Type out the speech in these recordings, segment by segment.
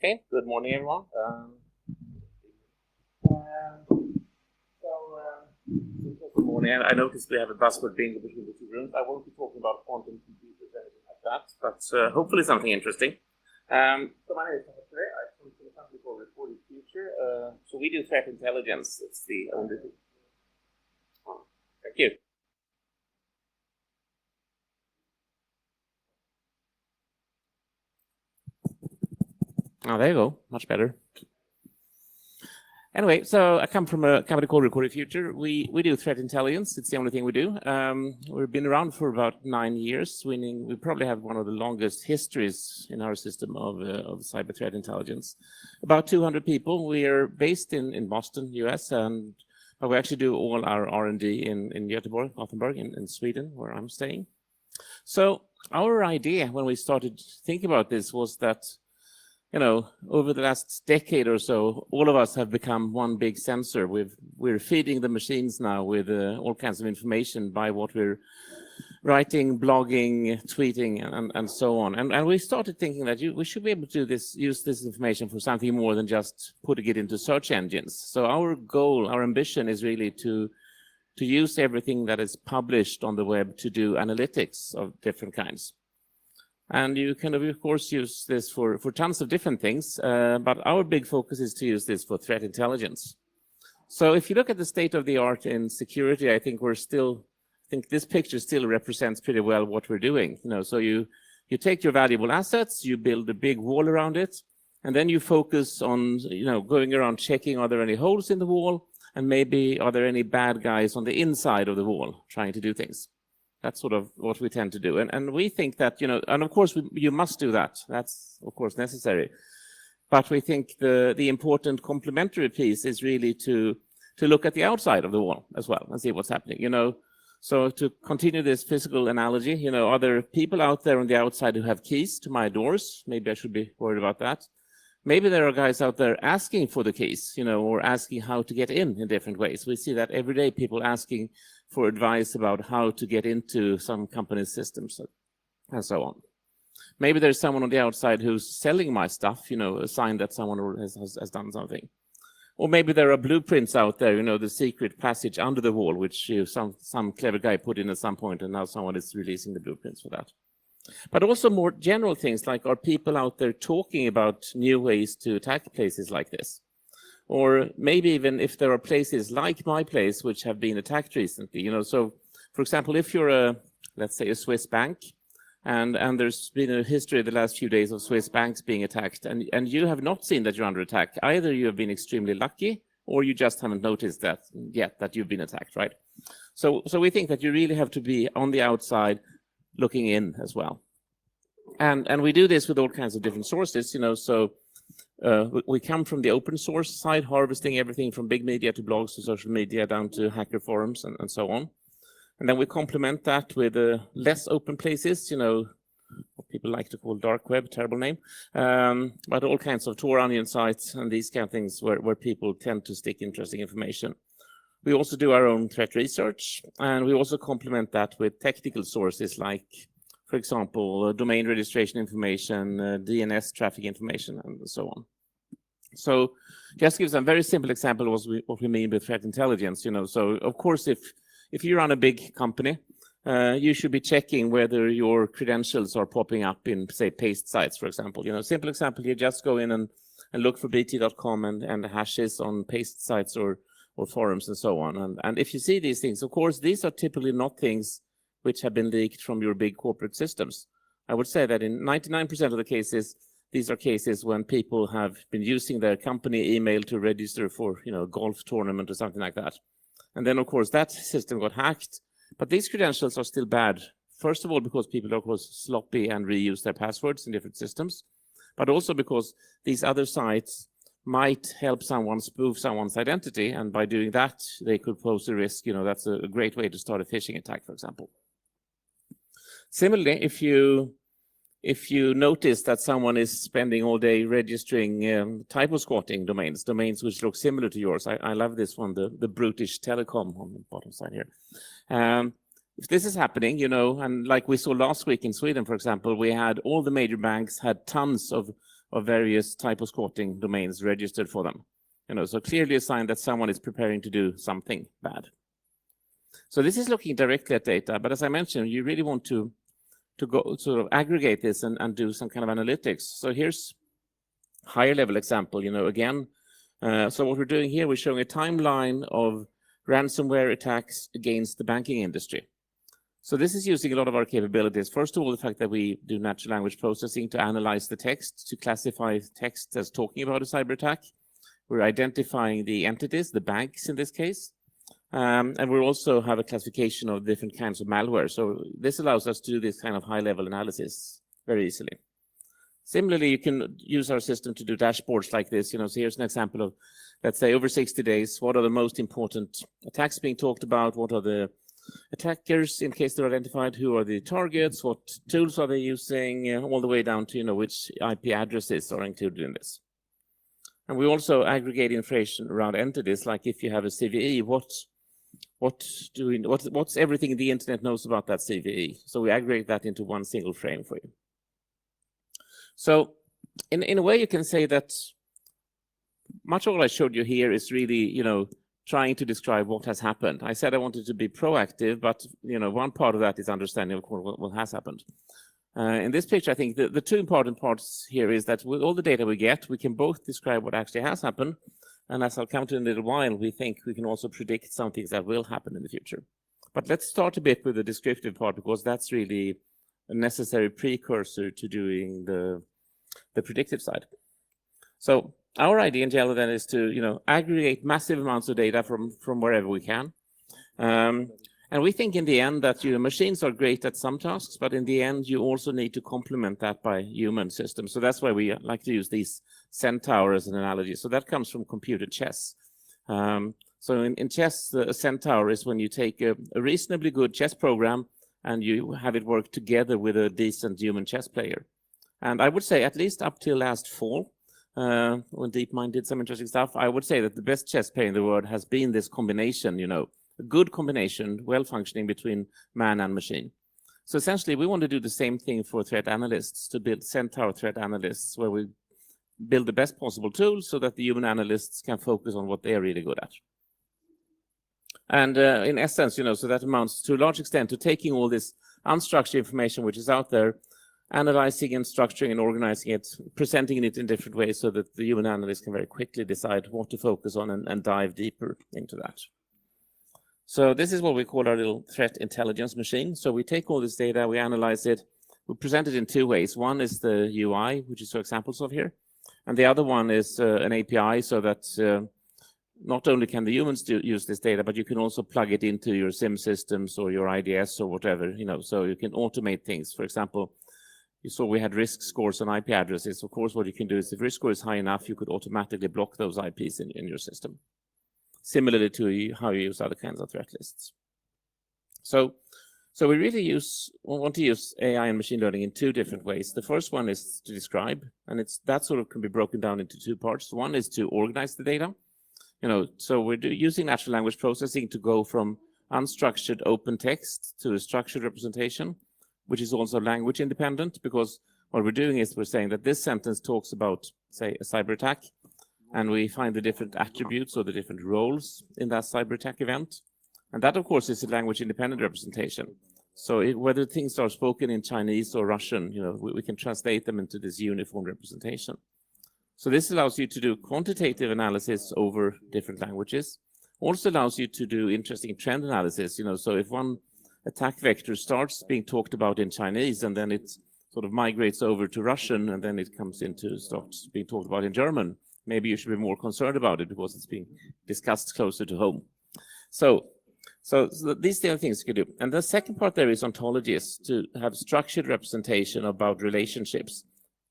Okay, good morning, everyone. Good morning. I noticed we have a buzzword bingo between the two rooms. I won't be talking about quantum computers or anything like that, but hopefully something interesting. So my name is Staffan Truvé. I come from a company called Recorded Future. So we do threat intelligence. It's the only thing. Oh, thank you. Oh, there you go. Much better. Anyway, so I come from a company called Recorded Future. We do threat intelligence. It's the only thing we do. We've been around for about 9 years. We probably have one of the longest histories in our system of cyber threat intelligence. About 200 people. We are based in Boston, US, but we actually do all our R&D in Gothenburg, in Sweden, where I'm staying. So our idea when we started thinking about this was that, you know, over the last decade or so, all of us have become one big sensor. We're feeding the machines now with all kinds of information by what we're writing, blogging, tweeting, and so on. And we started thinking that we should be able to use this information for something more than just putting it into search engines. So our goal, our ambition is really to use everything that is published on the web to do analytics of different kinds. And you can, of course, use this for tons of different things, but our big focus is to use this for threat intelligence. So if you look at the state of the art in security, I think this picture still represents pretty well what we're doing. You know, so you take your valuable assets, you build a big wall around it, and then you focus on, you know, going around checking, are there any holes in the wall, and maybe are there any bad guys on the inside of the wall trying to do things. That's sort of what we tend to do. And we think that, you know, and of course you must do that. That's of course necessary. But we think the important complementary piece is really to look at the outside of the wall as well and see what's happening, you know. So to continue this physical analogy, you know, are there people out there on the outside who have keys to my doors? Maybe I should be worried about that. Maybe there are guys out there asking for the keys, you know, or asking how to get in different ways. We see that every day, people asking for advice about how to get into some company's systems and so on. Maybe there's someone on the outside who's selling my stuff, you know, a sign that someone has done something. Or maybe there are blueprints out there, you know, the secret passage under the wall, which some clever guy put in at some point, and now someone is releasing the blueprints for that. But also more general things like, are people out there talking about new ways to attack places like this? Or maybe even if there are places like my place which have been attacked recently, you know. So for example, if you're let's say a Swiss bank, and there's been a history the last few days of Swiss banks being attacked, and you have not seen that you're under attack, either you have been extremely lucky or you just haven't noticed that yet, that you've been attacked, right? So we think that you really have to be on the outside looking in as well. And we do this with all kinds of different sources, you know. So we come from the open source side, harvesting everything from big media to blogs to social media down to hacker forums and so on. And then we complement that with less open places, you know, what people like to call dark web, terrible name, but all kinds of Tor onion sites and these kind of things where people tend to stick interesting information. We also do our own threat research, and we also complement that with technical sources like, for example, domain registration information, DNS traffic information, and so on. So just give some very simple example of what we mean by threat intelligence. You know, so of course, if you run a big company, you should be checking whether your credentials are popping up in, say, paste sites, for example. You know, simple example, you just go in and look for bt.com and hashes on paste sites or forums and so on. And if you see these things, of course, these are typically not things which have been leaked from your big corporate systems. I would say that in 99% of the cases, these are cases when people have been using their company email to register for, you know, a golf tournament or something like that. And then, of course, that system got hacked. But these credentials are still bad. First of all, because people are, of course, sloppy and reuse their passwords in different systems. But also because these other sites might help someone spoof someone's identity. And by doing that, they could pose a risk. You know, that's a great way to start a phishing attack, for example. Similarly, if you notice that someone is spending all day registering typo squatting domains which look similar to yours, I love this one, the Brutish Telecom on the bottom side here. If this is happening, you know, and like we saw last week in Sweden, for example, we had all the major banks had tons of of various typo squatting domains registered for them. So clearly a sign that someone is preparing to do something bad. So this is looking directly at data, but as I mentioned, you really want to go sort of aggregate this and do some kind of analytics. So here's higher level example, again. So what we're doing here, we're showing a timeline of ransomware attacks against the banking industry. So this is using a lot of our capabilities. First of all, the fact that we do natural language processing to analyze the text, to classify text as talking about a cyber attack. We're identifying the entities, the banks in this case. And we also have a classification of different kinds of malware. So this allows us to do this kind of high-level analysis very easily. Similarly, you can use our system to do dashboards like this. So here's an example of, let's say, over 60 days, what are the most important attacks being talked about? What are the attackers in case they're identified? Who are the targets? What tools are they using? All the way down to, which IP addresses are included in this. And we also aggregate information around entities, like if you have a CVE, what's everything the internet knows about that CVE? So we aggregate that into one single frame for you. So in a way, you can say that much of what I showed you here is really, trying to describe what has happened. I said I wanted to be proactive, but, one part of that is understanding, of course, what has happened. In this picture, I think the two important parts here is that with all the data we get, we can both describe what actually has happened. And as I'll come to in a little while, we think we can also predict some things that will happen in the future. But let's start a bit with the descriptive part, because that's really a necessary precursor to doing the predictive side. So our idea in general then is to aggregate massive amounts of data from wherever we can. And we think in the end that machines are great at some tasks, but in the end you also need to complement that by human systems. So that's why we like to use these centaur as an analogy. So that comes from computer chess. So in chess, a centaur is when you take a reasonably good chess program and you have it work together with a decent human chess player. And I would say at least up till last fall, when DeepMind did some interesting stuff, I would say that the best chess player in the world has been this combination, a good combination, well-functioning between man and machine. So essentially, we want to do the same thing for threat analysts, to build centaur threat analysts, where we build the best possible tools so that the human analysts can focus on what they're really good at. And in essence, so that amounts to a large extent to taking all this unstructured information which is out there, analyzing and structuring and organizing it, presenting it in different ways so that the human analyst can very quickly decide what to focus on and dive deeper into that. So this is what we call our little threat intelligence machine. So we take all this data, we analyze it, we present it in two ways. One is the UI, which is examples of here. And the other one is an API, so that not only can the humans use this data, but you can also plug it into your SIM systems or your IDS or whatever, so you can automate things. For example, you saw we had risk scores on IP addresses. Of course, what you can do is if risk score is high enough, you could automatically block those IPs in your system. Similarly to how you use other kinds of threat lists. So we really want to use AI and machine learning in two different ways. The first one is to describe, and that sort of can be broken down into two parts. One is to organize the data. So we're using natural language processing to go from unstructured open text to a structured representation, which is also language independent, because what we're doing is we're saying that this sentence talks about, say, a cyber attack, and we find the different attributes or the different roles in that cyber attack event. And that, of course, is a language independent representation. So whether things are spoken in Chinese or Russian, we can translate them into this uniform representation. So this allows you to do quantitative analysis over different languages. Also allows you to do interesting trend analysis. So if one attack vector starts being talked about in Chinese and then it sort of migrates over to Russian and then it starts being talked about in German, maybe you should be more concerned about it because it's being discussed closer to home. So these are the things you can do. And the second part there is ontologies, to have structured representation about relationships,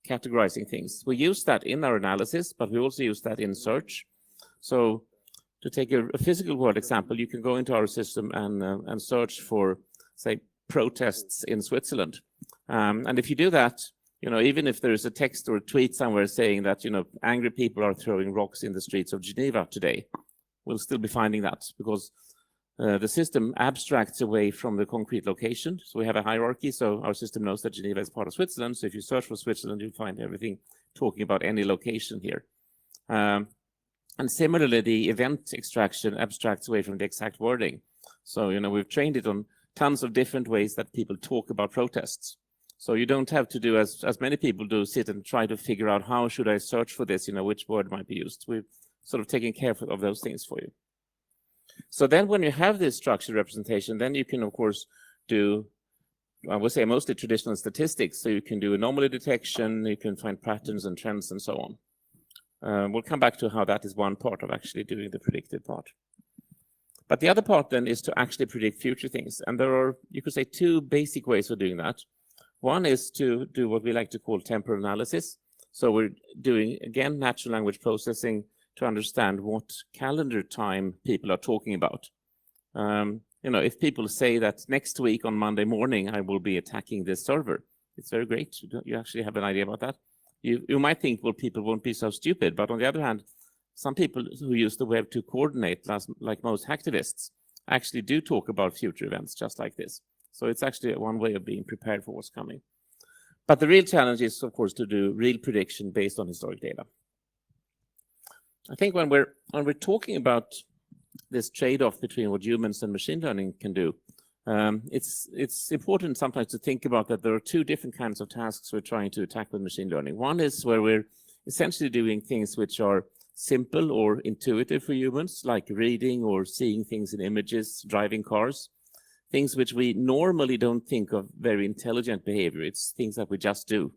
categorizing things. We use that in our analysis, but we also use that in search. So to take a physical world example, you can go into our system and search for, say, protests in Switzerland. And if you do that, even if there is a text or a tweet somewhere saying that, angry people are throwing rocks in the streets of Geneva today, we'll still be finding that because the system abstracts away from the concrete location. So we have a hierarchy. So our system knows that Geneva is part of Switzerland. So if you search for Switzerland, you'll find everything talking about any location here. And similarly, the event extraction abstracts away from the exact wording. So, we've trained it on tons of different ways that people talk about protests. So you don't have to do, as many people do, sit and try to figure out how should I search for this, which word might be used. We've sort of taken care of those things for you. So then when you have this structured representation, then you can, of course, do, I would say, mostly traditional statistics. So you can do anomaly detection, you can find patterns and trends and so on. We'll come back to how that is one part of actually doing the predictive part. But the other part then is to actually predict future things. And there are, you could say, two basic ways of doing that. One is to do what we like to call temporal analysis. So we're doing, again, natural language processing to understand what calendar time people are talking about. If people say that next week on Monday morning, I will be attacking this server, it's very great. You actually have an idea about that. You might think, well, people won't be so stupid. But on the other hand, some people who use the web to coordinate, like most hacktivists, actually do talk about future events just like this. So it's actually one way of being prepared for what's coming. But the real challenge is, of course, to do real prediction based on historic data. I think when we're talking about this trade-off between what humans and machine learning can do, it's important sometimes to think about that there are two different kinds of tasks we're trying to attack with machine learning. One is where we're essentially doing things which are simple or intuitive for humans, like reading or seeing things in images, driving cars, things which we normally don't think of very intelligent behavior. It's things that we just do.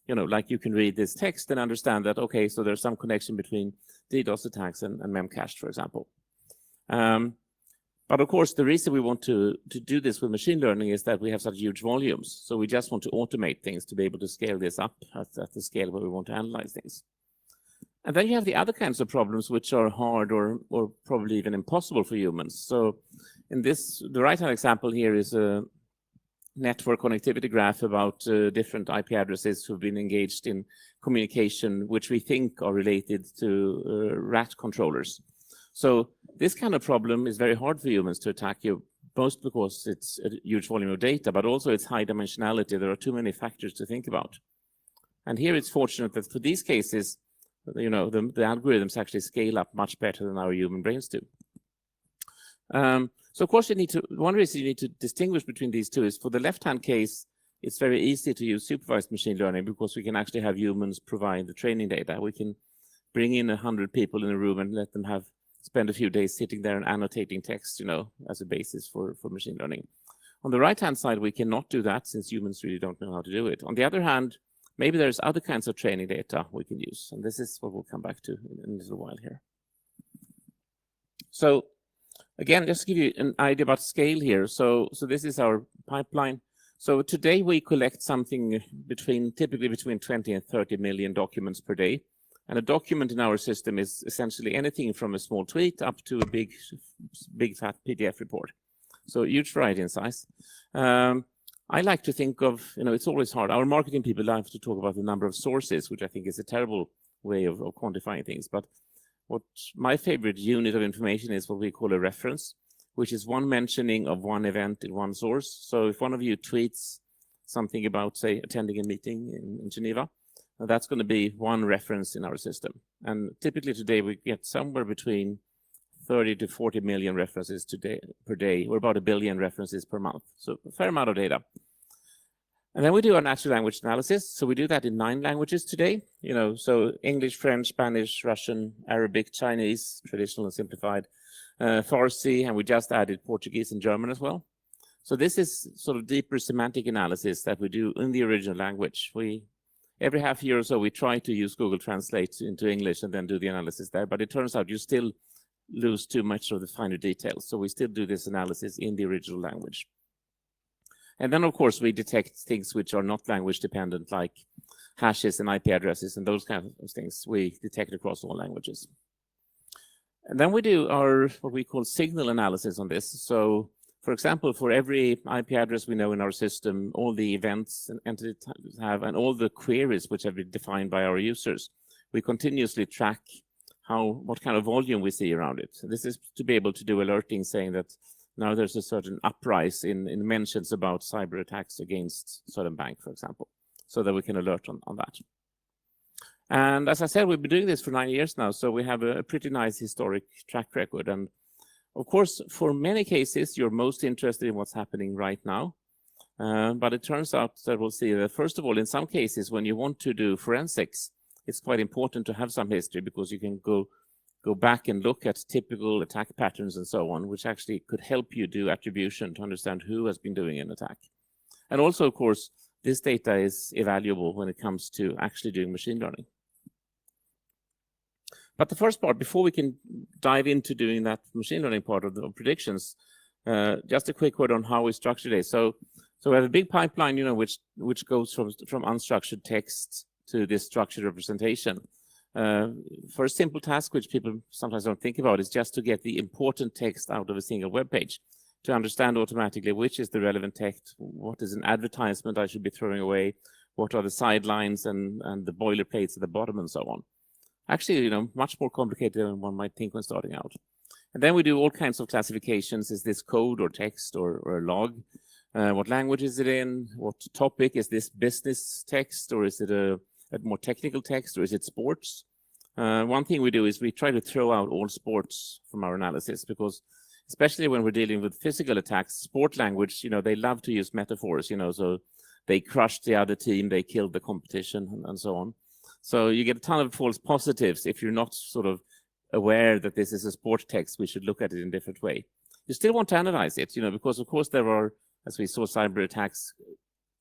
Like you can read this text and understand that, okay, so there's some connection between DDoS attacks and memcached, for example. But of course, the reason we want to do this with machine learning is that we have such huge volumes. So we just want to automate things to be able to scale this up at the scale where we want to analyze things. And then you have the other kinds of problems which are hard or probably even impossible for humans. So in this, the right-hand example here is a network connectivity graph about different IP addresses who've been engaged in communication, which we think are related to rat controllers. So this kind of problem is very hard for humans to attack, both because it's a huge volume of data, but also it's high dimensionality. There are too many factors to think about. And here it's fortunate that for these cases, the algorithms actually scale up much better than our human brains do. So of course one reason you need to distinguish between these two is for the left-hand case, it's very easy to use supervised machine learning because we can actually have humans provide the training data. We can bring in 100 people in a room and let them spend a few days sitting there and annotating text, as a basis for machine learning. On the right-hand side, we cannot do that since humans really don't know how to do it. On the other hand, maybe there's other kinds of training data we can use. And this is what we'll come back to in a little while here. So again, just to give you an idea about scale here. So this is our pipeline. So today we collect something typically between 20 and 30 million documents per day. And a document in our system is essentially anything from a small tweet up to a big fat PDF report. So huge variety in size. I like to think of, it's always hard. Our marketing people like to talk about the number of sources, which I think is a terrible way of quantifying things. But what my favorite unit of information is what we call a reference, which is one mentioning of one event in one source. So if one of you tweets something about, say, attending a meeting in Geneva, that's going to be one reference in our system. And typically today we get somewhere between 30 to 40 million references per day, or about 1 billion references per month. So a fair amount of data. And then we do our natural language analysis. So we do that in 9 languages today. So English, French, Spanish, Russian, Arabic, Chinese, traditional and simplified, Farsi, and we just added Portuguese and German as well. So this is sort of deeper semantic analysis that we do in the original language. Every half year or so, we try to use Google Translate into English and then do the analysis there. But it turns out you still lose too much of the finer details. So we still do this analysis in the original language. And then, of course, we detect things which are not language dependent, like hashes and IP addresses and those kinds of things we detect across all languages. And then we do what we call signal analysis on this. So, for example, for every IP address we know in our system, all the events and entities have, and all the queries which have been defined by our users, we continuously track what kind of volume we see around it. So this is to be able to do alerting saying that now there's a certain uprise in mentions about cyber attacks against certain bank, for example, so that we can alert on that. And as I said, we've been doing this for 9 years now, so we have a pretty nice historic track record. And of course, for many cases, you're most interested in what's happening right now. But it turns out that we'll see that, first of all, in some cases, when you want to do forensics, it's quite important to have some history, because you can go back and look at typical attack patterns and so on, which actually could help you do attribution to understand who has been doing an attack. And also, of course, this data is invaluable when it comes to actually doing machine learning. But the first part, before we can dive into doing that machine learning part of the predictions, just a quick word on how we structure it. So we have a big pipeline, which goes from unstructured text to this structured representation. For a simple task, which people sometimes don't think about, is just to get the important text out of a single web page, to understand automatically which is the relevant text, what is an advertisement I should be throwing away, what are the sidelines and the boilerplates at the bottom, and so on. Actually, much more complicated than one might think when starting out. And then we do all kinds of classifications. Is this code or text or a log? What language is it in? What topic? Is this business text, or is it a more technical text, or is it sports? One thing we do is we try to throw out all sports from our analysis, because especially when we're dealing with physical attacks, sport language, they love to use metaphors, so they crushed the other team, they killed the competition, and so on. So you get a ton of false positives if you're not sort of aware that this is a sport text. We should look at it in a different way. You still want to analyze it, because of course there are, as we saw, cyber attacks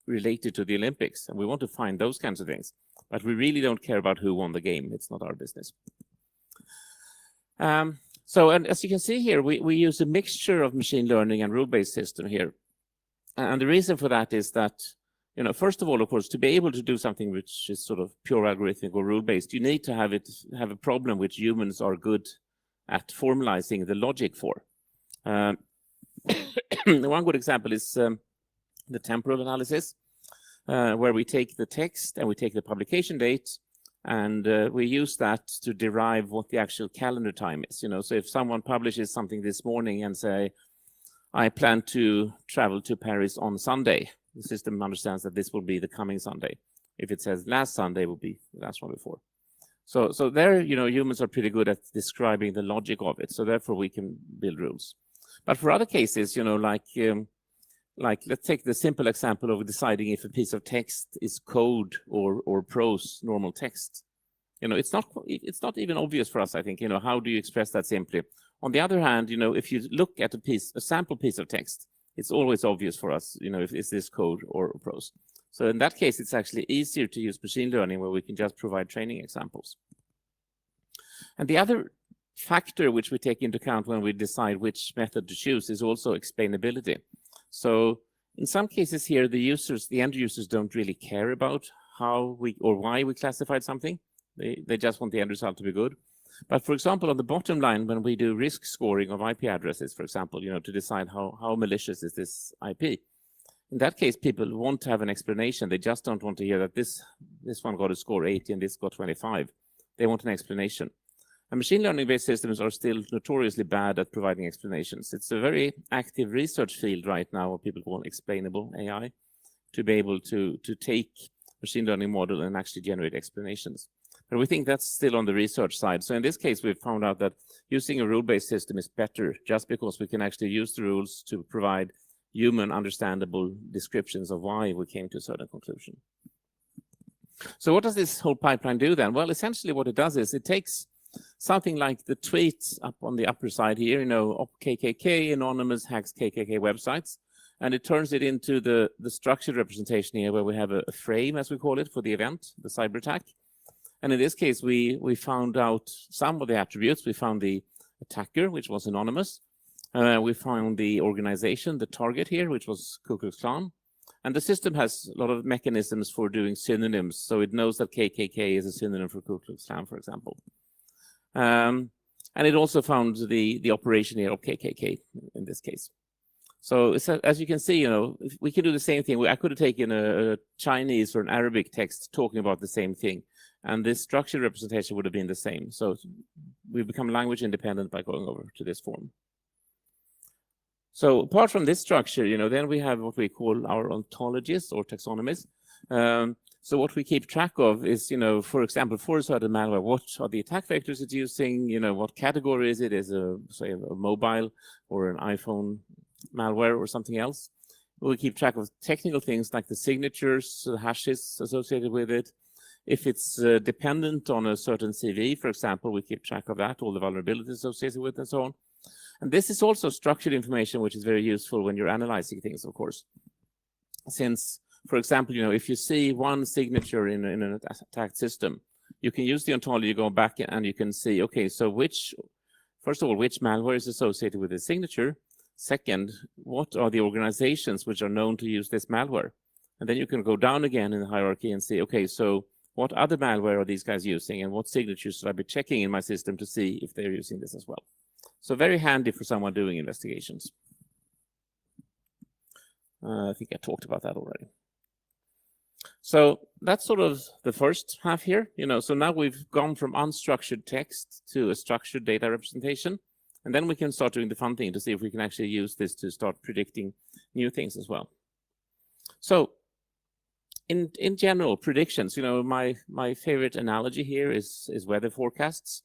related to the Olympics, and we want to find those kinds of things. But we really don't care about who won the game. It's not our business. So, and as you can see here, we use a mixture of machine learning and rule-based system here. And the reason for that is that, first of all, of course, to be able to do something which is sort of pure algorithmic or rule-based, you need to have a problem which humans are good at formalizing the logic for. One good example is the temporal analysis, where we take the text and we take the publication date, and we use that to derive what the actual calendar time is. So if someone publishes something this morning and say, I plan to travel to Paris on Sunday, the system understands that this will be the coming Sunday. If it says last Sunday, it will be the last one before. So there, humans are pretty good at describing the logic of it. So therefore, we can build rules. But for other cases, like let's take the simple example of deciding if a piece of text is code or prose, normal text. It's not even obvious for us, I think. How do you express that simply? On the other hand, if you look at a sample piece of text, it's always obvious for us, if it's this code or prose. So in that case, it's actually easier to use machine learning, where we can just provide training examples. And the other factor which we take into account when we decide which method to choose is also explainability. So in some cases here, the end users don't really care about how or why we classified something. They just want the end result to be good. But for example, on the bottom line, when we do risk scoring of IP addresses, for example, to decide how malicious is this IP, in that case, people want to have an explanation. They just don't want to hear that this one got a score 80 and this got 25. They want an explanation. And machine learning-based systems are still notoriously bad at providing explanations. It's a very active research field right now, what people call explainable AI, to be able to take machine learning model and actually generate explanations. But we think that's still on the research side. So in this case, we've found out that using a rule-based system is better, just because we can actually use the rules to provide human understandable descriptions of why we came to a certain conclusion. So what does this whole pipeline do then? Well, essentially what it does is it takes something like the tweets up on the upper side here, KKK, anonymous hacks KKK websites, and it turns it into the structured representation here, where we have a frame, as we call it, for the event, the cyber attack. And in this case, we found out some of the attributes. We found the attacker, which was anonymous. We found the organization, the target here, which was Ku Klux Klan. And the system has a lot of mechanisms for doing synonyms. So it knows that KKK is a synonym for Ku Klux Klan, for example. And it also found the operation here of KKK in this case. So as you can see, we can do the same thing. I could have taken a Chinese or an Arabic text talking about the same thing, and this structured representation would have been the same. So we become language independent by going over to this form. So apart from this structure, then we have what we call our ontologies or taxonomies. So what we keep track of is, for example, for a certain malware, what are the attack vectors it's using? What category is it? Is say a mobile or an iPhone malware or something else? We keep track of technical things like the signatures, the hashes associated with it. If it's dependent on a certain CV, for example, we keep track of that, all the vulnerabilities associated with it, and so on. And this is also structured information, which is very useful when you're analyzing things, of course. Since, for example, if you see one signature in an attacked system, you can use the ontology, go back, and you can see, okay, so first of all, which malware is associated with the signature? Second, what are the organizations which are known to use this malware? And then you can go down again in the hierarchy and see, okay, so what other malware are these guys using, and what signatures should I be checking in my system to see if they're using this as well? So very handy for someone doing investigations. I think I talked about that already. So that's sort of the first half here. So now we've gone from unstructured text to a structured data representation. And then we can start doing the fun thing to see if we can actually use this to start predicting new things as well. So in general, predictions, my favorite analogy here is weather forecasts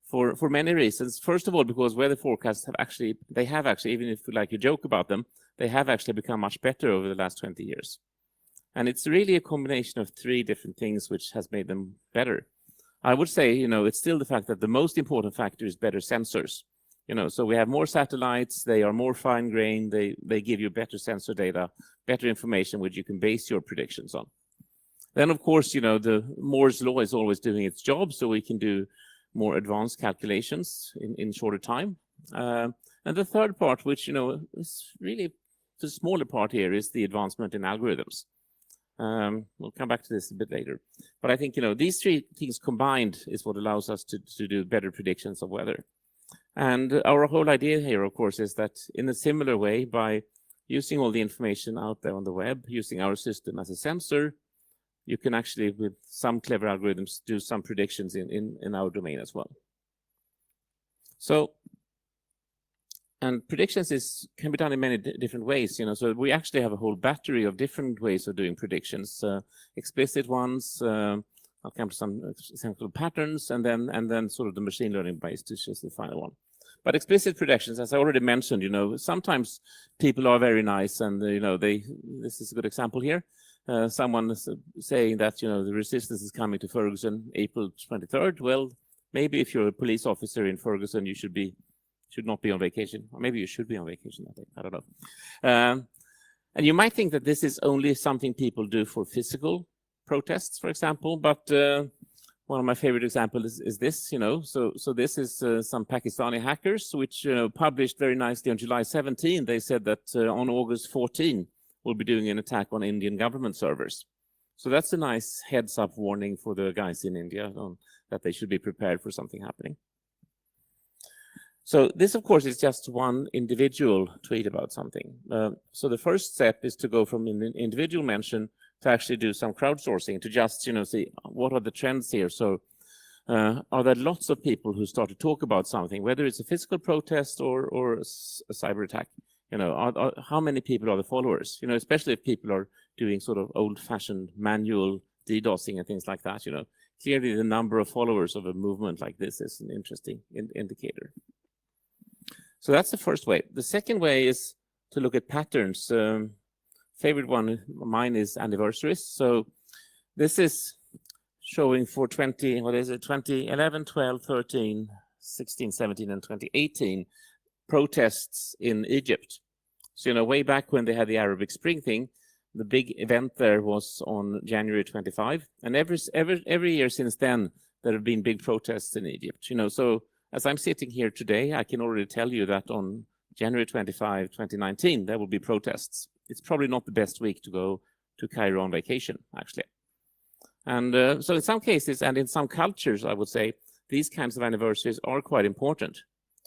for many reasons. First of all, because weather forecasts have actually, even if you joke about them, they have actually become much better over the last 20 years. And it's really a combination of three different things which has made them better. I would say, it's still the fact that the most important factor is better sensors. So we have more satellites, they are more fine-grained, they give you better sensor data, better information which you can base your predictions on. Then, of course, the Moore's law is always doing its job, so we can do more advanced calculations in shorter time. And the third part, which, is really the smaller part here, is the advancement in algorithms. We'll come back to this a bit later. But I think, these three things combined is what allows us to do better predictions of weather. And our whole idea here, of course, is that in a similar way, by using all the information out there on the web, using our system as a sensor, you can actually, with some clever algorithms, do some predictions in our domain as well. So, and predictions can be done in many different ways, so we actually have a whole battery of different ways of doing predictions, explicit ones, I'll come to some example patterns, and then sort of the machine learning based is just the final one. But explicit predictions, as I already mentioned, sometimes people are very nice, and this is a good example here. Someone is saying that the resistance is coming to Ferguson April 23rd. Well, maybe if you're a police officer in Ferguson, you should not be on vacation, or maybe you should be on vacation that day. I don't know. And you might think that this is only something people do for physical protests, for example, but one of my favorite examples is this, so this is some Pakistani hackers, which published very nicely on July 17. They said that on August 14, we'll be doing an attack on Indian government servers. So that's a nice heads-up warning for the guys in India that they should be prepared for something happening. So this, of course, is just one individual tweet about something. So the first step is to go from an individual mention to actually do some crowdsourcing, to just see what are the trends here. So are there lots of people who start to talk about something, whether it's a physical protest or a cyber attack? How many people are the followers? Especially if people are doing sort of old-fashioned manual DDoSing and things like that. Clearly the number of followers of a movement like this is an interesting indicator. So that's the first way. The second way is to look at patterns. Favorite one of mine is anniversaries. So this is showing for 2011, 12, 13, 16, 17, and 2018 protests in Egypt. So, way back when they had the Arabic Spring thing, the big event there was on January 25. And every year since then, there have been big protests in Egypt. So as I'm sitting here today, I can already tell you that on January 25, 2019, there will be protests. It's probably not the best week to go to Cairo on vacation, actually. And so in some cases and in some cultures, I would say, these kinds of anniversaries are quite important.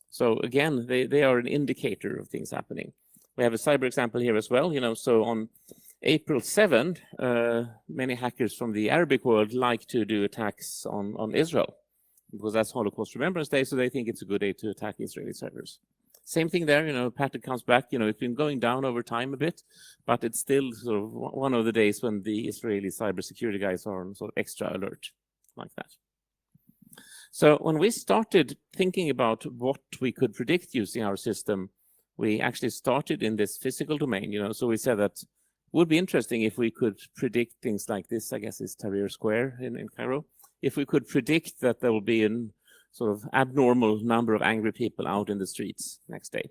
So again, they are an indicator of things happening. We have a cyber example here as well. So on April 7th, many hackers from the Arabic world like to do attacks on Israel, because that's Holocaust Remembrance Day, so they think it's a good day to attack Israeli servers. Same thing there, pattern comes back, it's been going down over time a bit, but it's still sort of one of the days when the Israeli cybersecurity guys are on sort of extra alert, like that. So when we started thinking about what we could predict using our system, we actually started in this physical domain, so we said that it would be interesting if we could predict things like this, I guess is Tahrir Square in Cairo, if we could predict that there will be an sort of abnormal number of angry people out in the streets next day.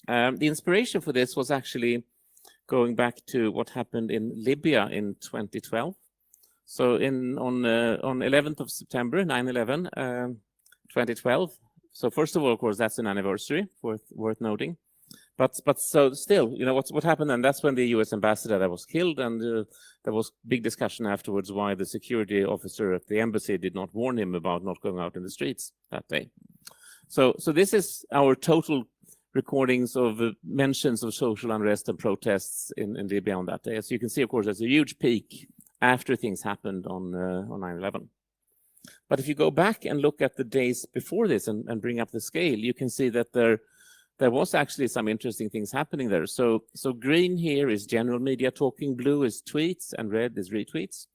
The inspiration for this was actually going back to what happened in Libya in 2012. So on 11th of September, 9/11, 2012. So first of all, of course, that's an anniversary worth noting. But so still, what happened then? That's when the U.S. ambassador that was killed, and there was big discussion afterwards why the security officer at the embassy did not warn him about not going out in the streets that day. So this is our total recordings of mentions of social unrest and protests in Libya on that day. As you can see, of course, there's a huge peak after things happened on 9/11. But if you go back and look at the days before this and bring up the scale, you can see that there was actually some interesting things happening there. So green here is general media talking, blue is tweets, and red is retweets.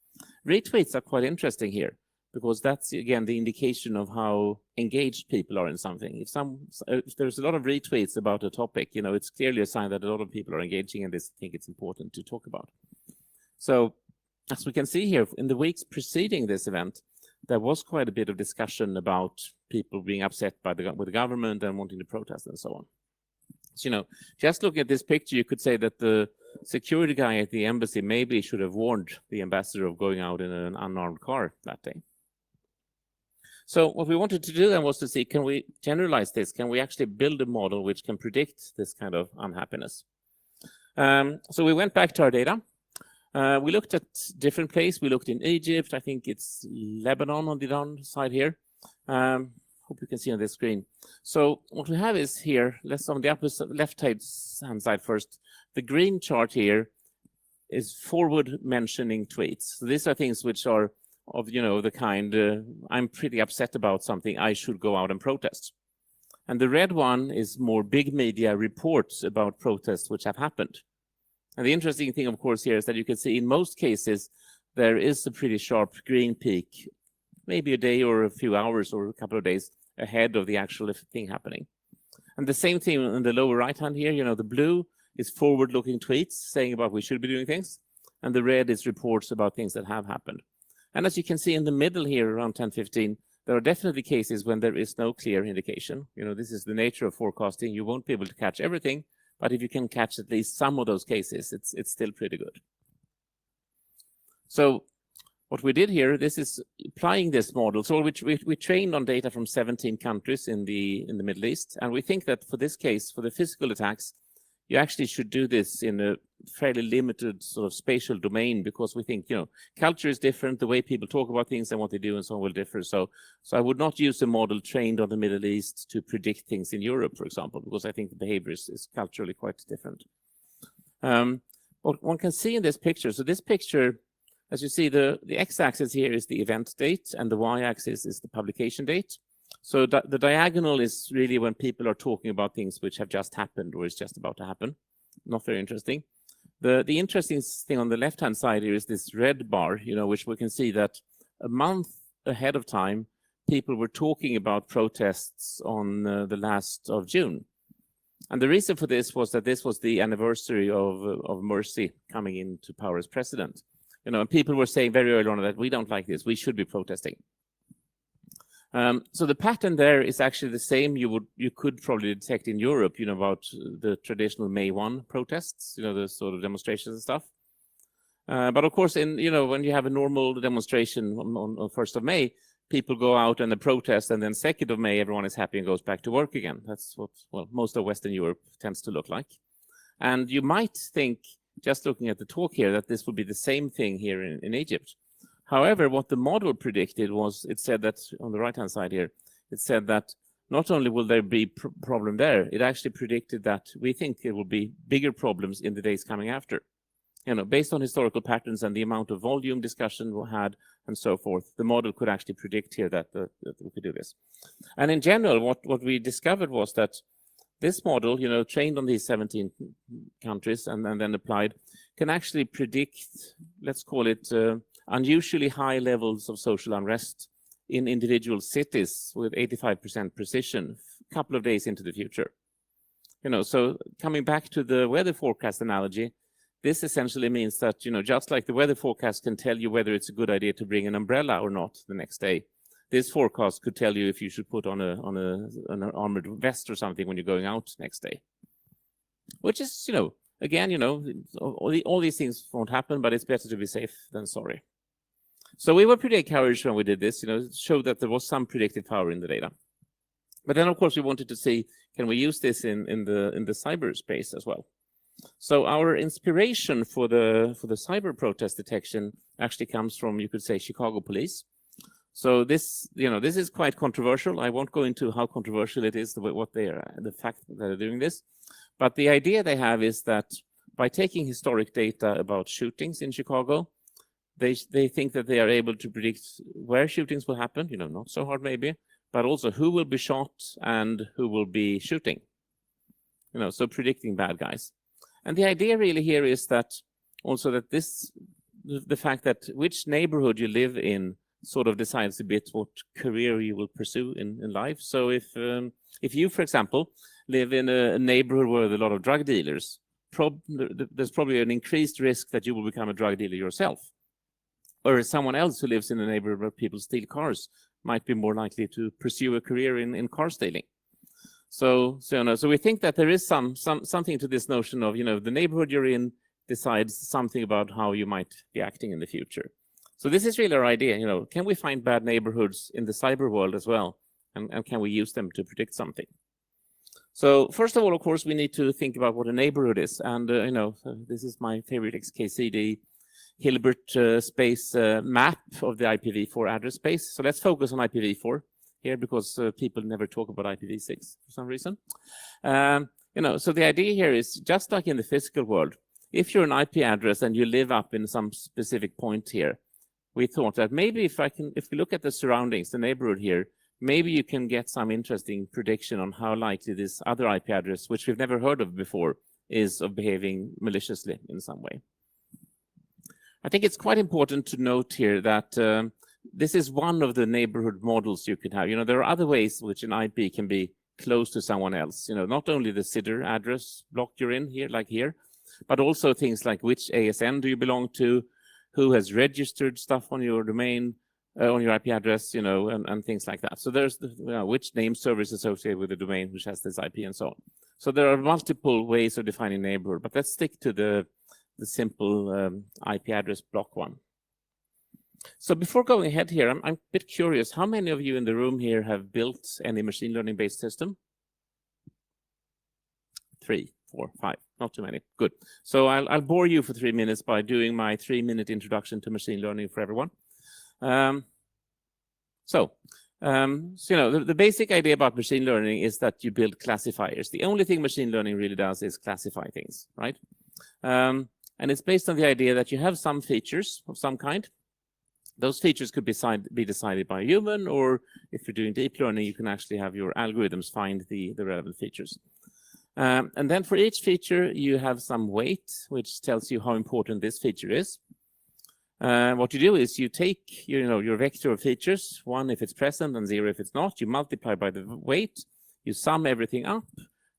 Retweets are quite interesting here because that's, again, the indication of how engaged people are in something. If there's a lot of retweets about a topic, it's clearly a sign that a lot of people are engaging in this, think it's important to talk about. So as we can see here, in the weeks preceding this event, there was quite a bit of discussion about people being upset with the government and wanting to protest and so on. So, just looking at this picture, you could say that the security guy at the embassy maybe should have warned the ambassador of going out in an unarmed car that day. So what we wanted to do then was to see, can we generalize this? Can we actually build a model which can predict this kind of unhappiness? So we went back to our data. We looked at different places. We looked in Egypt. I think it's Lebanon on the downside here. Hope you can see on this screen. So what we have is here, let's on the upper left-hand side first. The green chart here is forward mentioning tweets. So these are things which are of, the kind, I'm pretty upset about something, I should go out and protest. And the red one is more big media reports about protests which have happened. And the interesting thing, of course, here is that you can see in most cases, there is a pretty sharp green peak, maybe a day or a few hours or a couple of days ahead of the actual thing happening. And the same thing in the lower right hand here, the blue is forward-looking tweets saying about we should be doing things, and the red is reports about things that have happened. And as you can see in the middle here, around 10:15, there are definitely cases when there is no clear indication. This is the nature of forecasting. You won't be able to catch everything, but if you can catch at least some of those cases, it's still pretty good. So what we did here, this is applying this model. So we trained on data from 17 countries in the Middle East, and we think that for this case, for the physical attacks, you actually should do this in a fairly limited sort of spatial domain, because we think, culture is different, the way people talk about things and what they do and so on will differ. So I would not use a model trained on the Middle East to predict things in Europe, for example, because I think the behavior is culturally quite different. What one can see in this picture, so this picture, as you see, the x-axis here is the event date and the y-axis is the publication date. So the diagonal is really when people are talking about things which have just happened or is just about to happen. Not very interesting. The interesting thing on the left-hand side here is this red bar, which we can see that a month ahead of time, people were talking about protests on the last of June. And the reason for this was that this was the anniversary of Morsi coming into power as president. And people were saying very early on that we don't like this, we should be protesting. So the pattern there is actually the same you could probably detect in Europe, about the traditional May 1 protests, the sort of demonstrations and stuff. But of course, when you have a normal demonstration on 1st of May, people go out and they protest, and then 2nd of May, everyone is happy and goes back to work again. That's what, most of Western Europe tends to look like. And you might think, just looking at the talk here, that this would be the same thing here in Egypt. However, what the model predicted was, it said that on the right-hand side here, it said that not only will there be problem there, it actually predicted that we think there will be bigger problems in the days coming after. Based on historical patterns and the amount of volume discussion we had and so forth, the model could actually predict here that we could do this. And in general, what we discovered was that this model, trained on these 17 countries and then applied, can actually predict, let's call it unusually high levels of social unrest in individual cities with 85% precision a couple of days into the future. So coming back to the weather forecast analogy, this essentially means that, just like the weather forecast can tell you whether it's a good idea to bring an umbrella or not the next day, this forecast could tell you if you should put on an armored vest or something when you're going out next day. Which is, again, all these things won't happen, but it's better to be safe than sorry. So we were pretty encouraged when we did this, it showed that there was some predictive power in the data. But then, of course, we wanted to see, can we use this in the cyberspace as well? So our inspiration for the cyber protest detection actually comes from, you could say, Chicago police. So this is quite controversial. I won't go into how controversial it is, the fact that they're doing this. But the idea they have is that by taking historic data about shootings in Chicago, they think that they are able to predict where shootings will happen, not so hard maybe, but also who will be shot and who will be shooting. So predicting bad guys. And the idea really here is that also that the fact that which neighborhood you live in sort of decides a bit what career you will pursue in life. So if you, for example, live in a neighborhood where there are a lot of drug dealers, there's probably an increased risk that you will become a drug dealer yourself. Or someone else who lives in a neighborhood where people steal cars might be more likely to pursue a career in car stealing. So we think that there is something to this notion of, the neighborhood you're in decides something about how you might be acting in the future. So this is really our idea, can we find bad neighborhoods in the cyber world as well? And can we use them to predict something? So first of all, of course, we need to think about what a neighborhood is. And, this is my favorite XKCD Hilbert space map of the IPv4 address space. So let's focus on IPv4 here because people never talk about IPv6 for some reason. So the idea here is just like in the physical world, if you're an IP address and you live up in some specific point here, we thought that maybe if we look at the surroundings, the neighborhood here, maybe you can get some interesting prediction on how likely this other IP address, which we've never heard of before, is of behaving maliciously in some way. I think it's quite important to note here that this is one of the neighborhood models you could have. There are other ways which an IP can be close to someone else. Not only the CIDR address block you're in here, like here, but also things like which ASN do you belong to, who has registered stuff on your domain, on your IP address, and things like that. So there's which name server is associated with the domain which has this IP and so on. So there are multiple ways of defining neighborhood, but let's stick to the simple IP address block one. So before going ahead here, I'm a bit curious, how many of you in the room here have built any machine learning based system? 3, 4, 5, not too many. Good. So I'll bore you for 3 minutes by doing my 3-minute introduction to machine learning for everyone. The basic idea about machine learning is that you build classifiers. The only thing machine learning really does is classify things, right? And it's based on the idea that you have some features of some kind. Those features could be decided by a human, or if you're doing deep learning, you can actually have your algorithms find the relevant features. And then for each feature, you have some weight, which tells you how important this feature is. What you do is you take your vector of features, 1 if it's present and 0 if it's not. You multiply by the weight, you sum everything up,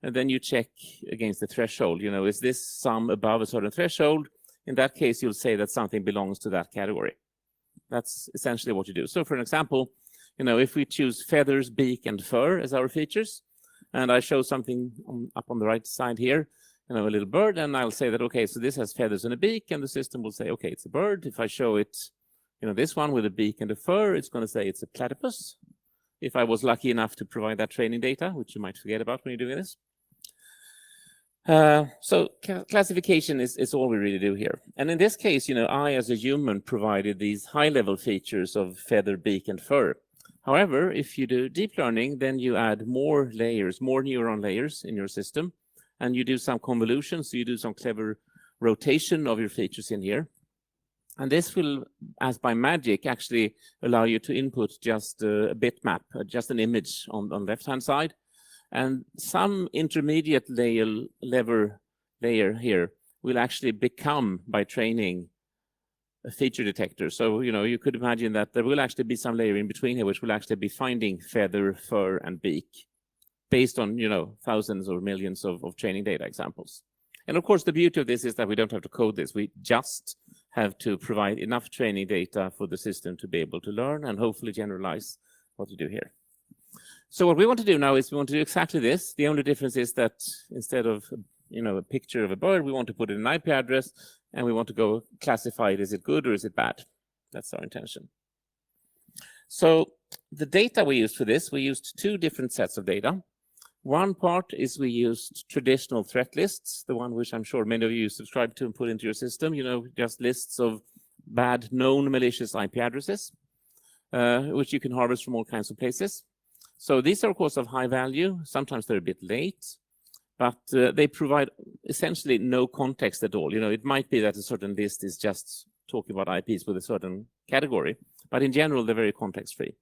and then you check against the threshold. Is this sum above a certain threshold? In that case, you'll say that something belongs to that category. That's essentially what you do. So for an example, if we choose feathers, beak, and fur as our features, and I show something up on the right side here, a little bird, and I'll say that, okay, so this has feathers and a beak, and the system will say, okay, it's a bird. If I show it, this one with a beak and a fur, it's going to say it's a platypus. If I was lucky enough to provide that training data, which you might forget about when you're doing this. So classification is all we really do here. And in this case, I as a human provided these high-level features of feather, beak, and fur. However, if you do deep learning, then you add more layers, more neuron layers in your system, and you do some convolution, so you do some clever rotation of your features in here. And this will, as by magic, actually allow you to input just a bitmap, just an image on the left-hand side. And some intermediate layer here will actually become, by training, a feature detector. So, you could imagine that there will actually be some layer in between here, which will actually be finding feather, fur, and beak based on, thousands or millions of training data examples. And of course, the beauty of this is that we don't have to code this. We just have to provide enough training data for the system to be able to learn and hopefully generalize what we do here. So what we want to do now is we want to do exactly this. The only difference is that instead of a picture of a bird, we want to put in an IP address, and we want to go classify it. Is it good or is it bad? That's our intention. So the data we used for this, we used two different sets of data. One part is we used traditional threat lists, the one which I'm sure many of you subscribe to and put into your system, just lists of bad known malicious IP addresses, which you can harvest from all kinds of places. So these are, of course, of high value. Sometimes they're a bit late, but they provide essentially no context at all. It might be that a certain list is just talking about IPs with a certain category, but in general, they're very context-free.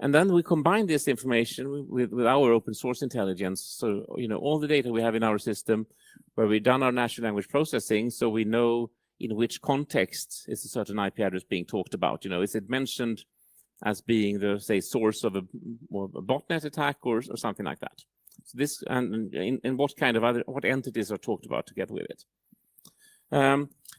And then we combine this information with our open source intelligence. So, all the data we have in our system where we've done our natural language processing, so we know in which context is a certain IP address being talked about. Is it mentioned as being the, say, source of a botnet attack or something like that? So this, and in what kind of what entities are talked about together with it.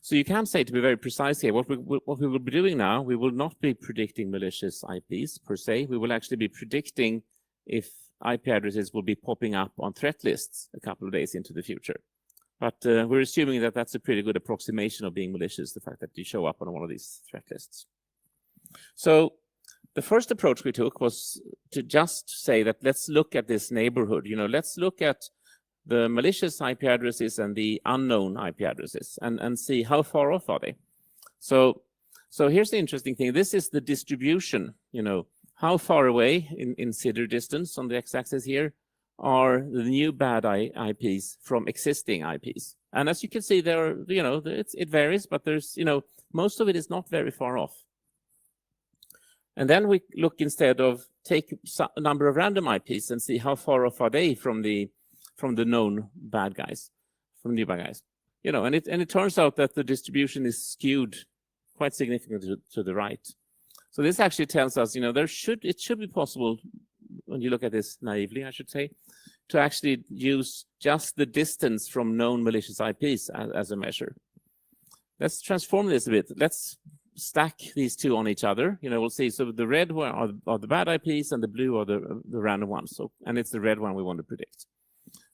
So you can say, to be very precise here, what we will be doing now, we will not be predicting malicious IPs per se. We will actually be predicting if IP addresses will be popping up on threat lists a couple of days into the future. But we're assuming that that's a pretty good approximation of being malicious, the fact that you show up on one of these threat lists. So the first approach we took was to just say that let's look at this neighborhood. Let's look at the malicious IP addresses and the unknown IP addresses and see how far off are they. So here's the interesting thing. This is the distribution, how far away in CIDR distance on the x-axis here are the new bad IPs from existing IPs. And as you can see, there are, it varies, but there's, most of it is not very far off. And then we look instead of take a number of random IPs and see how far off are they from the known bad guys, from new bad guys. And it turns out that the distribution is skewed quite significantly to the right. So this actually tells us, it should be possible, when you look at this naively, I should say, to actually use just the distance from known malicious IPs as a measure. Let's transform this a bit. Let's stack these two on each other. We'll see. So the red one are the bad IPs, and the blue are the random ones. So, and it's the red one we want to predict.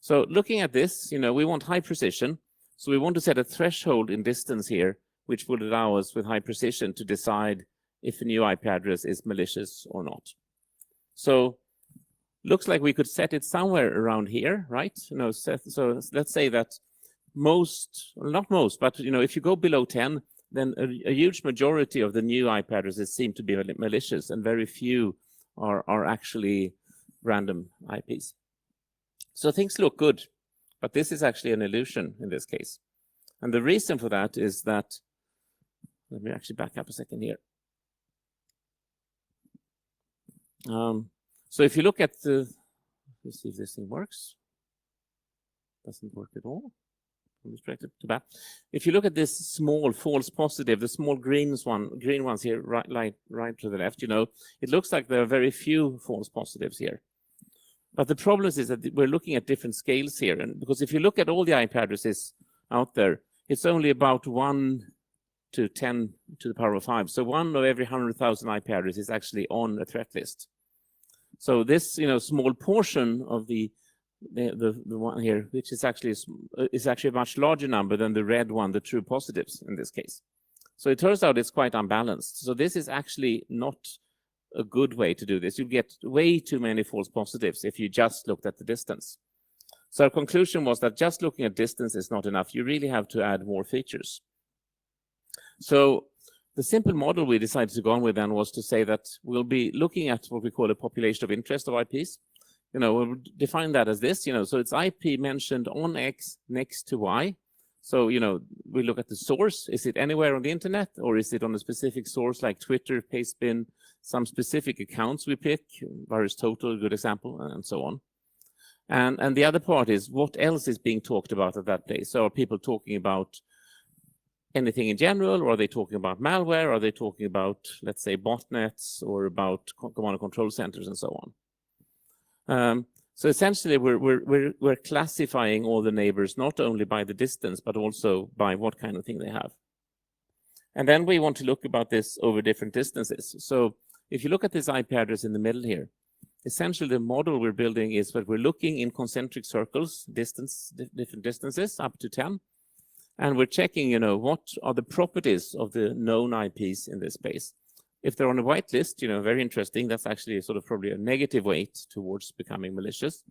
So looking at this, we want high precision. So we want to set a threshold in distance here, which would allow us with high precision to decide if a new IP address is malicious or not. So looks like we could set it somewhere around here, right? So let's say that not most, but if you go below 10, then a huge majority of the new IP addresses seem to be malicious, and very few are actually random IPs. So things look good, but this is actually an illusion in this case. And the reason for that is that, let me actually back up a second here. So if you look at let's see if this thing works. Doesn't work at all. If you look at this small false positive, the small green ones here, right to the left, it looks like there are very few false positives here. But the problem is that we're looking at different scales here, and because if you look at all the IP addresses out there, it's only about 1 to 10 to the power of 5. So 1 of every 100,000 IP addresses is actually on a threat list. So this, small portion of the one here, which is actually a much larger number than the red one, the true positives in this case. So it turns out it's quite unbalanced. So this is actually not a good way to do this. You get way too many false positives if you just looked at the distance. So our conclusion was that just looking at distance is not enough. You really have to add more features. So the simple model we decided to go on with then was to say that we'll be looking at what we call a population of interest of IPs. We'll define that as this, so it's IP mentioned on X next to Y. So, we look at the source. Is it anywhere on the internet, or is it on a specific source like Twitter, Pastebin, some specific accounts we pick, virus total, a good example, and so on. And the other part is what else is being talked about at that day. So are people talking about anything in general, or are they talking about malware? Are they talking about, let's say, botnets, or about command and control centers and so on? So essentially, we're classifying all the neighbors not only by the distance, but also by what kind of thing they have. And then we want to look about this over different distances. So if you look at this IP address in the middle here, essentially the model we're building is that we're looking in concentric circles, different distances up to 10. And we're checking, what are the properties of the known IPs in this space. If they're on a whitelist, very interesting, that's actually sort of probably a negative weight towards becoming malicious.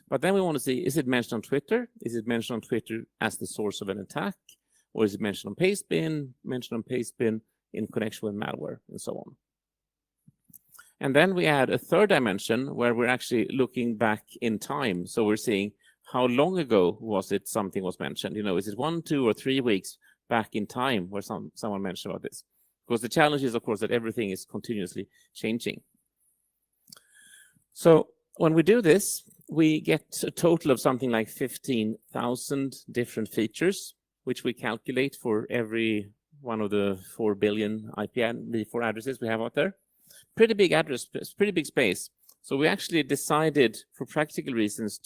But then we want to see, is it mentioned on Twitter? Is it mentioned on Twitter as the source of an attack? Or is it mentioned on Pastebin, in connection with malware, and so on? And then we add a third dimension where we're actually looking back in time. So we're seeing how long ago was it something was mentioned? Is it 1, 2, or 3 weeks back in time where someone mentioned about this? Because the challenge is, of course, that everything is continuously changing. So when we do this, we get a total of something like 15,000 different features, which we calculate for every one of the 4 billion IPv4 addresses we have out there. Pretty big address, pretty big space. So we actually decided, for practical reasons,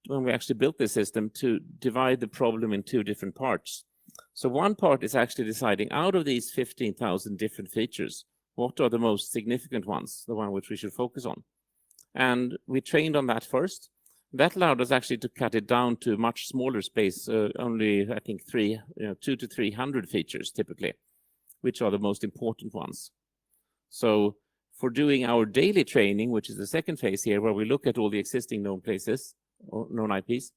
when we actually built this system, to divide the problem in 2 different parts. So one part is actually deciding, out of these 15,000 different features, what are the most significant ones, the one which we should focus on. And we trained on that first. That allowed us actually to cut it down to much smaller space, only, I think, 2 to 300 features typically, which are the most important ones. So for doing our daily training, which is the second phase here, where we look at all the existing known places, or known IPs,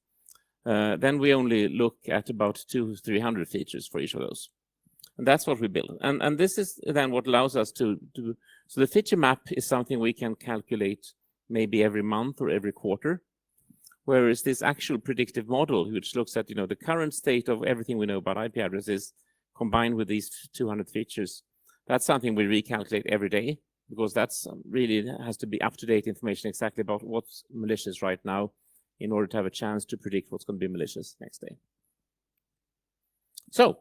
then we only look at about 200 to 300 features for each of those. And that's what we build. And this is then what allows us to do. So the feature map is something we can calculate maybe every month or every quarter, whereas this actual predictive model, which looks at the current state of everything we know about IP addresses, combined with these 200 features, that's something we recalculate every day, because that's really has to be up-to-date information exactly about what's malicious right now, in order to have a chance to predict what's going to be malicious next day. So,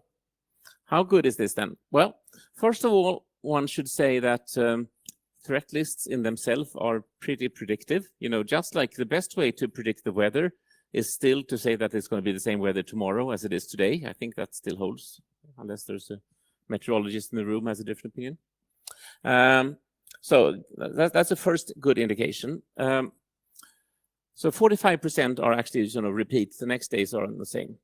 how good is this then? Well, first of all, one should say that threat lists in themselves are pretty predictive. Just like the best way to predict the weather is still to say that it's going to be the same weather tomorrow as it is today. I think that still holds, unless there's a meteorologist in the room has a different opinion. So that's a first good indication. So 45% are actually repeats. The next days are the same.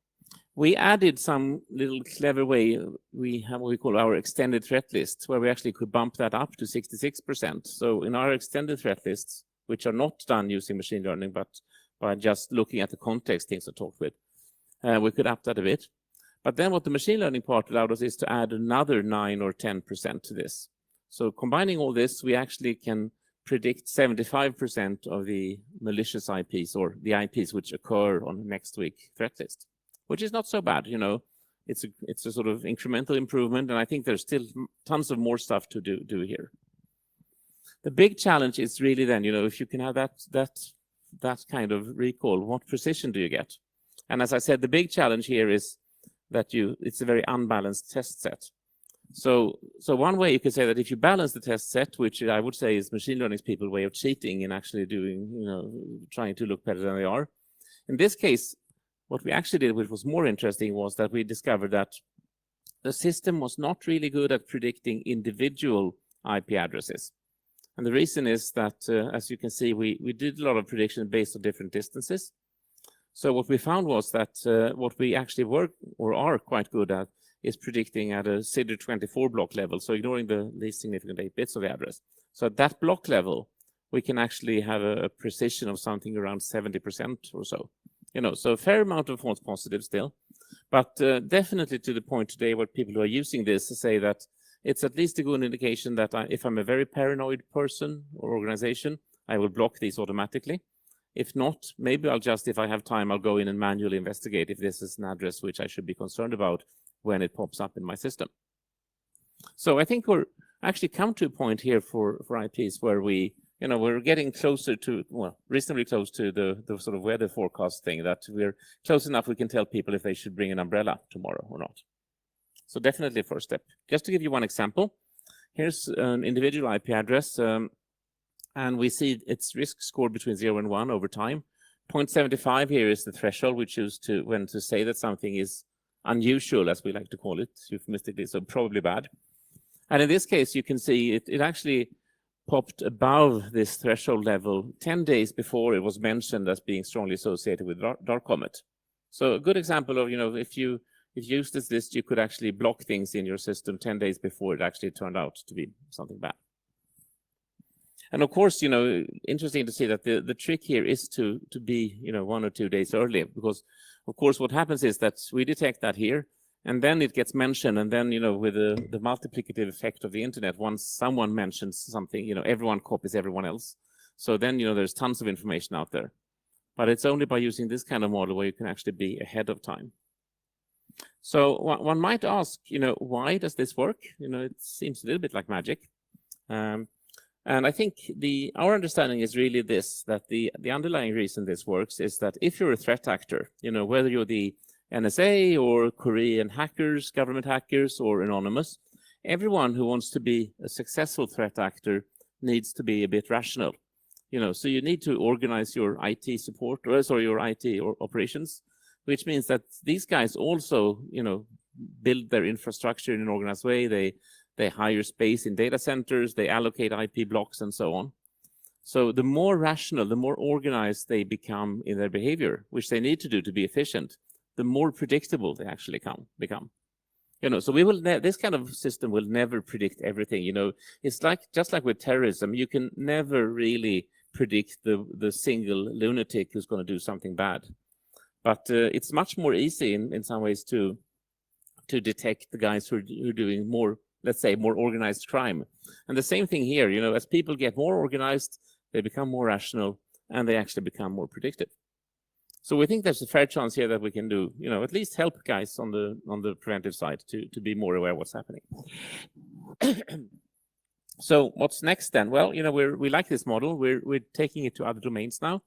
We added some little clever way. We have what we call our extended threat lists, where we actually could bump that up to 66%. So in our extended threat lists, which are not done using machine learning, but by just looking at the context things are talked with, we could up that a bit. But then what the machine learning part allowed us is to add another 9 or 10% to this. So combining all this, we actually can predict 75% of the malicious IPs, or the IPs which occur on the next week threat list, which is not so bad. It's a sort of incremental improvement, and I think there's still tons of more stuff to do here. The big challenge is really then, if you can have that kind of recall, what precision do you get? And as I said, the big challenge here is that it's a very unbalanced test set. So one way you could say that if you balance the test set, which I would say is machine learning's people's way of cheating and actually doing, trying to look better than they are. In this case, what we actually did, which was more interesting, was that we discovered that the system was not really good at predicting individual IP addresses. And the reason is that, as you can see, we did a lot of prediction based on different distances. So what we found was that what we actually were or are quite good at is predicting at a CIDR 24 block level, so ignoring the least significant 8 bits of the address. So at that block level, we can actually have a precision of something around 70% or so. So a fair amount of false positives still, but definitely to the point today where people who are using this say that it's at least a good indication that if I'm a very paranoid person or organization, I will block these automatically. If not, maybe I'll just, if I have time, I'll go in and manually investigate if this is an address which I should be concerned about when it pops up in my system. So I think we're actually come to a point here for IPs where we're getting closer to, well, reasonably close to the sort of weather forecast thing, that we're close enough we can tell people if they should bring an umbrella tomorrow or not. So definitely first step. Just to give you one example, here's an individual IP address, and we see its risk score between 0 and 1 over time. 0.75 here is the threshold we choose when to say that something is unusual, as we like to call it, euphemistically, so probably bad. And in this case, you can see it actually popped above this threshold level 10 days before it was mentioned as being strongly associated with dark comet. So a good example of, if you used this list, you could actually block things in your system 10 days before it actually turned out to be something bad. And of course, interesting to see that the trick here is to be, 1 or 2 days earlier, because of course what happens is that we detect that here, and then it gets mentioned, and then, with the multiplicative effect of the internet, once someone mentions something, everyone copies everyone else. So then, there's tons of information out there. But it's only by using this kind of model where you can actually be ahead of time. So one might ask, why does this work? It seems a little bit like magic. And I think our understanding is really this, that the underlying reason this works is that if you're a threat actor, whether you're the NSA or Korean hackers, government hackers, or anonymous, everyone who wants to be a successful threat actor needs to be a bit rational. So you need to organize your IT support, your IT operations, which means that these guys also, build their infrastructure in an organized way. They hire space in data centers, they allocate IP blocks, and so on. So the more rational, the more organized they become in their behavior, which they need to do to be efficient, the more predictable they actually become. So this kind of system will never predict everything. It's just like with terrorism, you can never really predict the single lunatic who's going to do something bad. But it's much more easy in some ways to detect the guys who are doing more, let's say, more organized crime. And the same thing here, as people get more organized, they become more rational, and they actually become more predictive. So we think there's a fair chance here that we can do, at least help guys on the preventive side to be more aware of what's happening. So what's next then? Well, we like this model. We're taking it to other domains now.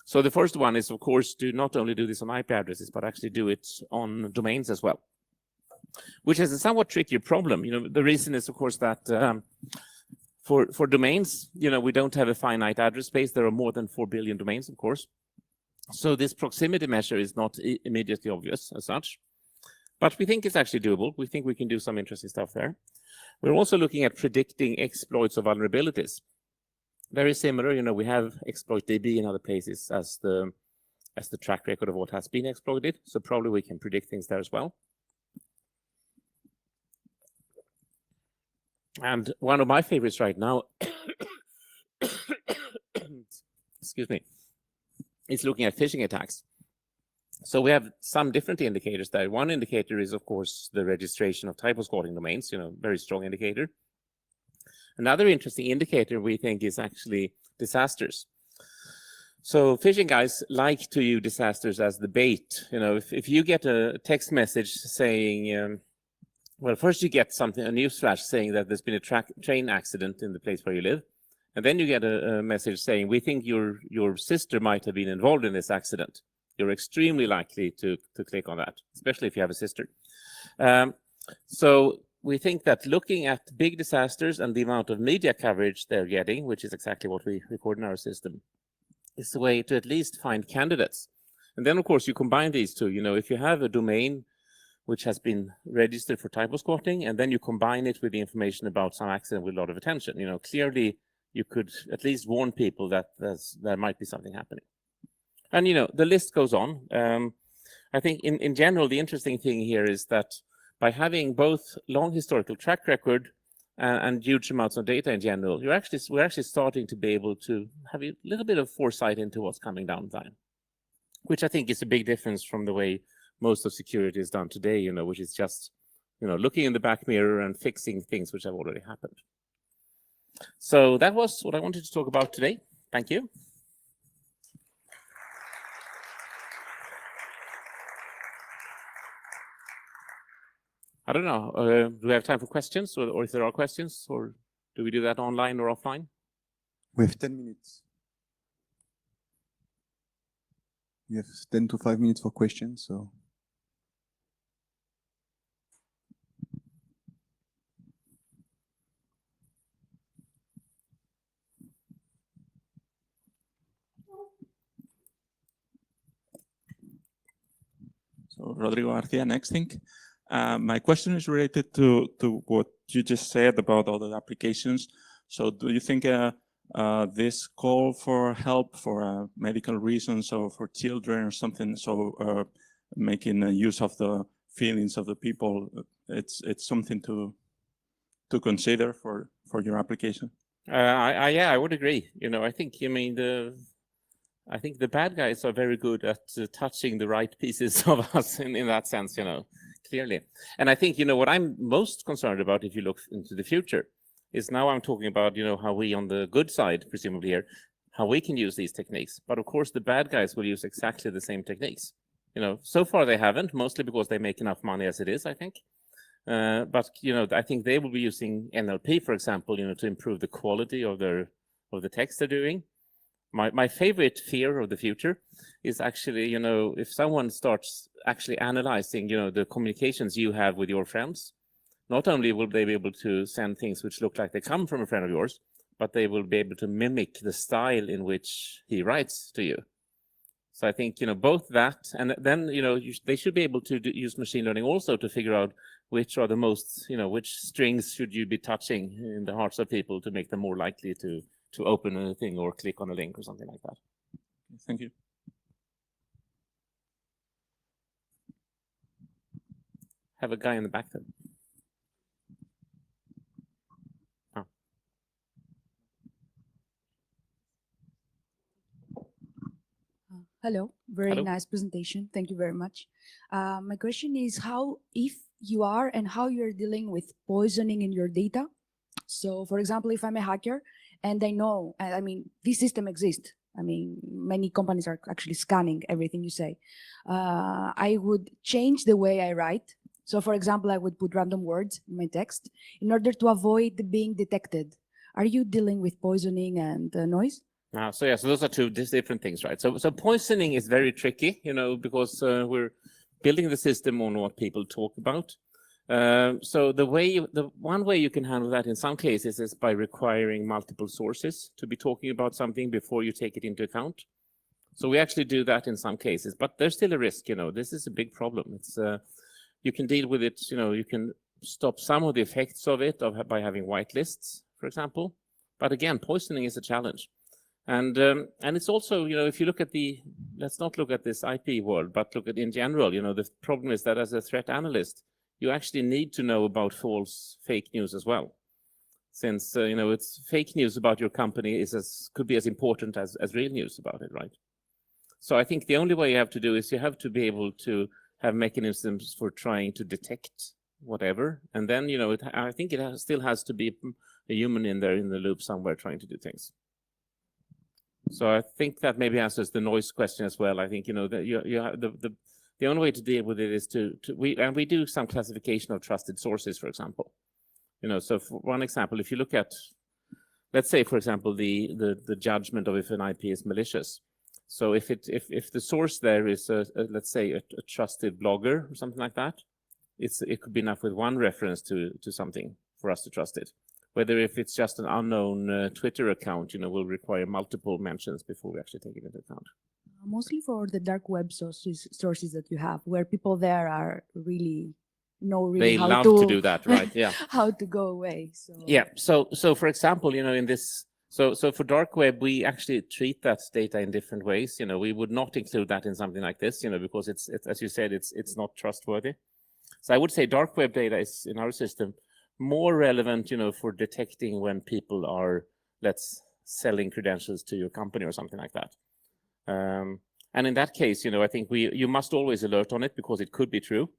So the first one is, of course, to not only do this on IP addresses, but actually do it on domains as well, which is a somewhat trickier problem. The reason is, of course, that for domains, we don't have a finite address space. There are more than 4 billion domains, of course. So this proximity measure is not immediately obvious as such, but we think it's actually doable. We think we can do some interesting stuff there. We're also looking at predicting exploits or vulnerabilities. Very similar, we have exploit DB in other places as the track record of what has been exploited. So probably we can predict things there as well. And one of my favorites right now, excuse me, is looking at phishing attacks. So we have some different indicators there. One indicator is, of course, the registration of typo squatting domains, very strong indicator. Another interesting indicator we think is actually disasters. So phishing guys like to use disasters as the bait. If you get a text message saying, well, first you get a news flash saying that there's been a train accident in the place where you live. And then you get a message saying, we think your sister might have been involved in this accident. You're extremely likely to click on that, especially if you have a sister. So we think that looking at big disasters and the amount of media coverage they're getting, which is exactly what we record in our system, is the way to at least find candidates. And then, of course, you combine these two. If you have a domain which has been registered for typo squatting, and then you combine it with the information about some accident with a lot of attention, clearly you could at least warn people that there might be something happening. And, the list goes on. I think in general, the interesting thing here is that by having both long historical track record and huge amounts of data in general, we're actually starting to be able to have a little bit of foresight into what's coming down the line, which I think is a big difference from the way most of security is done today, which is just, looking in the back mirror and fixing things which have already happened. So that was what I wanted to talk about today. Thank you. I don't know. Do we have time for questions, or if there are questions, or do we do that online or offline? We have 10 minutes. We have 10 to 5 minutes for questions, so. So Rodrigo Garcia, next thing. My question is related to what you just said about all the applications. So do you think this call for help for medical reasons or for children or something, so making use of the feelings of the people, it's something to consider for your application? Yeah, I would agree. I think, I think the bad guys are very good at touching the right pieces of us in that sense, clearly. And I think, what I'm most concerned about, if you look into the future, is now I'm talking about, how we on the good side, presumably here, how we can use these techniques. But of course, the bad guys will use exactly the same techniques. So far they haven't, mostly because they make enough money as it is, I think. But, I think they will be using NLP, for example, to improve the quality of the text they're doing. My favorite fear of the future is actually, if someone starts actually analyzing, the communications you have with your friends, not only will they be able to send things which look like they come from a friend of yours, but they will be able to mimic the style in which he writes to you. So I think, both that, and then, they should be able to use machine learning also to figure out which are the most, which strings should you be touching in the hearts of people to make them more likely to open anything or click on a link or something like that. Thank you. Have a guy in the back there. Oh. Hello, very Hello. nice presentation. Thank you very much. My question is if you are and how you're dealing with poisoning in your data. So for example, if I'm a hacker and I know, this system exists. Many companies are actually scanning everything you say. I would change the way I write. So for example, I would put random words in my text in order to avoid being detected. Are you dealing with poisoning and noise? So those are two different things, right? So poisoning is very tricky, because we're building the system on what people talk about. So the one way you can handle that in some cases is by requiring multiple sources to be talking about something before you take it into account. So we actually do that in some cases, but there's still a risk. This is a big problem. It's you can deal with it. You can stop some of the effects of it by having whitelists, for example. But again, poisoning is a challenge. And it's also, if you look at let's not look at this IP world, but look at in general, the problem is that as a threat analyst, you actually need to know about fake news as well. Since, it's fake news about your company could be as important as real news about it, right? So I think the only way you have to do is you have to be able to have mechanisms for trying to detect whatever. And then, I think it still has to be a human in there in the loop somewhere trying to do things. So I think that maybe answers the noise question as well. I think, that you have the only way to deal with it is we do some classification of trusted sources, for example. So for one example, if you look at, let's say, for example, the judgment of if an IP is malicious. So if the source there is let's say a trusted blogger or something like that, it could be enough with one reference to something for us to trust it. Whether if it's just an unknown Twitter account, will require multiple mentions before we actually take it into account. Mostly for the dark web sources that you have, where people there are really they how love to do that, right? Yeah. how to go away. So yeah. So for example, in this, so for dark web, we actually treat that data in different ways. We would not include that in something like this, because it's as you said, it's not trustworthy. So I would say dark web data is in our system more relevant, for detecting when people are, selling credentials to your company or something like that. And in that case, I think you must always alert on it because it could be true.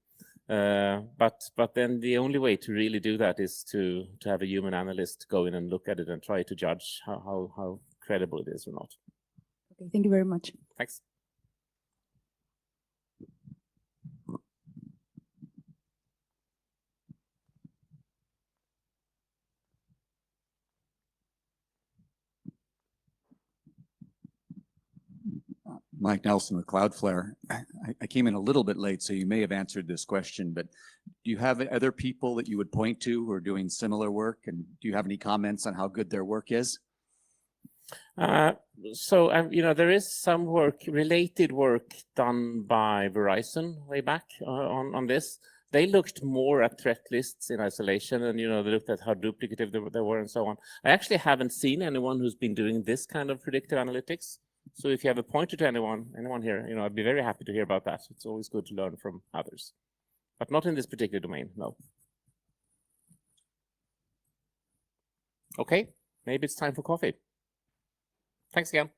But then the only way to really do that is to have a human analyst go in and look at it and try to judge how credible it is or not. Okay, thank you very much. Thanks. Mike Nelson with Cloudflare. I came in a little bit late, so you may have answered this question, but do you have other people that you would point to who are doing similar work? And do you have any comments on how good their work is? There is some related work done by Verizon way back on this. They looked more at threat lists in isolation, and they looked at how duplicative they were and so on. I actually haven't seen anyone who's been doing this kind of predictive analytics. So if you have a pointer to anyone here, I'd be very happy to hear about that. It's always good to learn from others, but not in this particular domain, no. Okay, maybe it's time for coffee. Thanks again.